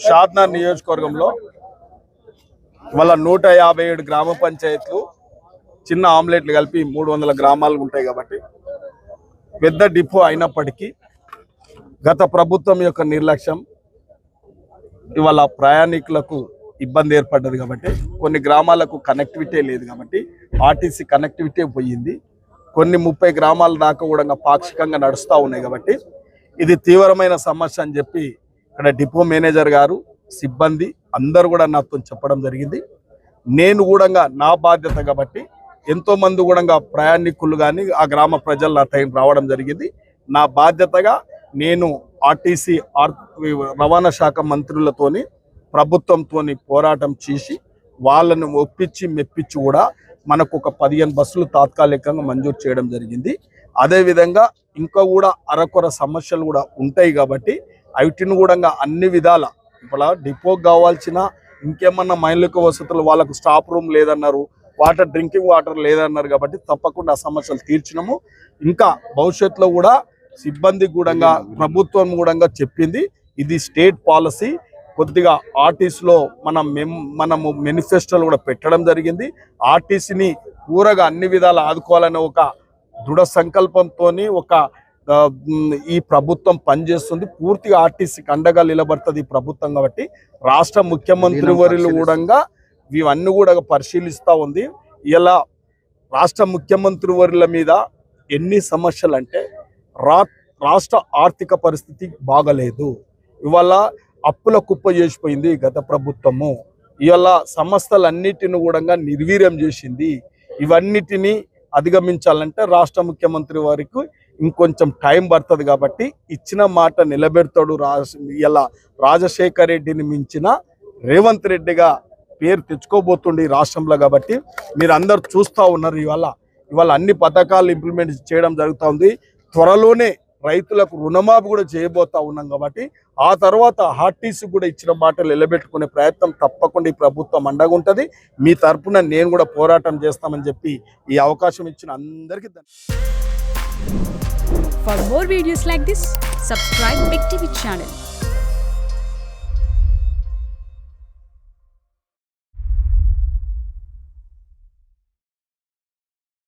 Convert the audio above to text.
షాద్నగర్ నియోజకవర్గంలో వాళ్ళ 157 గ్రామ పంచాయతీలు చిన్న ఆమ్లెట్లు కలిపి 300 గ్రామాలు ఉంటాయి కాబట్టి పెద్ద డిపో అయినప్పటికీ గత ప్రభుత్వం యొక్క నిర్లక్ష్యం ఇవాళ ప్రయాణికులకు ఇబ్బంది ఏర్పడ్డది కాబట్టి కొన్ని గ్రామాలకు కనెక్టివిటీ లేదు కాబట్టి ఆర్టీసీ కనెక్టివిటీ పోయింది. కొన్ని 30 గ్రామాల దాకా కూడా పాక్షికంగా నడుస్తూ ఉన్నాయి కాబట్టి ఇది తీవ్రమైన సమస్య అని చెప్పి ఇక్కడ డిపో మేనేజర్ గారు సిబ్బంది అందరూ కూడా నాతో చెప్పడం జరిగింది. నేను కూడా నా బాధ్యత కాబట్టి ఎంతో మంది కూడా ప్రయాణికులు కానీ ఆ గ్రామ ప్రజలు నా టైం రావడం జరిగింది. నా బాధ్యతగా నేను ఆర్టీసీ రవాణా శాఖ మంత్రులతోని ప్రభుత్వంతోని పోరాటం చేసి వాళ్ళను ఒప్పించి మెప్పించి కూడా మనకు ఒక 15 బస్సులు తాత్కాలికంగా మంజూరు చేయడం జరిగింది. అదేవిధంగా ఇంకా కూడా అరకొర సమస్యలు కూడా ఉంటాయి కాబట్టి వీటిని కూడా అన్ని విధాల ఇప్పుడు డిపోకి కావాల్సిన ఇంకేమన్నా మౌలిక వసతులు వాళ్ళకు స్టాప్ రూమ్ లేదన్నారు, డ్రింకింగ్ వాటర్ లేదన్నారు కాబట్టి తప్పకుండా ఆ సమస్యలు తీర్చినాము. ఇంకా భవిష్యత్తులో కూడా సిబ్బంది కూడా ప్రభుత్వం కూడా చెప్పింది ఇది స్టేట్ పాలసీ. కొద్దిగా ఆర్టీసీలో మనము మేనిఫెస్టోలు కూడా పెట్టడం జరిగింది. ఆర్టీసీని పూరగా అన్ని విధాలు ఆదుకోవాలనే ఒక దృఢ సంకల్పంతో ఈ ప్రభుత్వం పనిచేస్తుంది. పూర్తిగా ఆర్టీసీకి అండగా నిలబడుతుంది ఈ ప్రభుత్వం కాబట్టి రాష్ట్ర ముఖ్యమంత్రి వర్యులు కూడా ఇవన్నీ కూడా పరిశీలిస్తూ ఉంది. ఇలా రాష్ట్ర ముఖ్యమంత్రి వర్యుల మీద ఎన్ని సమస్యలు అంటే రాష్ట్ర ఆర్థిక పరిస్థితి బాగలేదు. ఇవాళ అప్పుల కుప్ప చేసిపోయింది గత ప్రభుత్వము. ఇవాళ సంస్థలన్నిటిని కూడా నిర్వీర్యం చేసింది. ఇవన్నిటిని అధిగమించాలంటే రాష్ట్ర ముఖ్యమంత్రి వారికి ఇంకొంచెం టైం పడుతుంది కాబట్టి ఇచ్చిన మాట నిలబెడతాడు. ఇలా రాజశేఖర్ రెడ్డిని మించిన రేవంత్ రెడ్డిగా పేరు తెచ్చుకోబోతుండే రాష్ట్రంలో కాబట్టి మీరు అందరు చూస్తూ ఉన్నారు. ఇవాళ అన్ని పథకాలు ఇంప్లిమెంట్ చేయడం జరుగుతుంది. త్వరలోనే రైతులకు రుణమాఫీ కూడా చేయబోతా ఉన్నాం కాబట్టి ఆ తర్వాత ఆర్టీసీ కూడా ఇచ్చిన మాటలు నిలబెట్టుకునే ప్రయత్నం తప్పకుండా ఈ ప్రభుత్వం అండగా ఉంటుంది. మీ తరపున నేను కూడా పోరాటం చేస్తామని చెప్పి ఈ అవకాశం ఇచ్చిన అందరికీ For more videos like this, subscribe Big TV channel.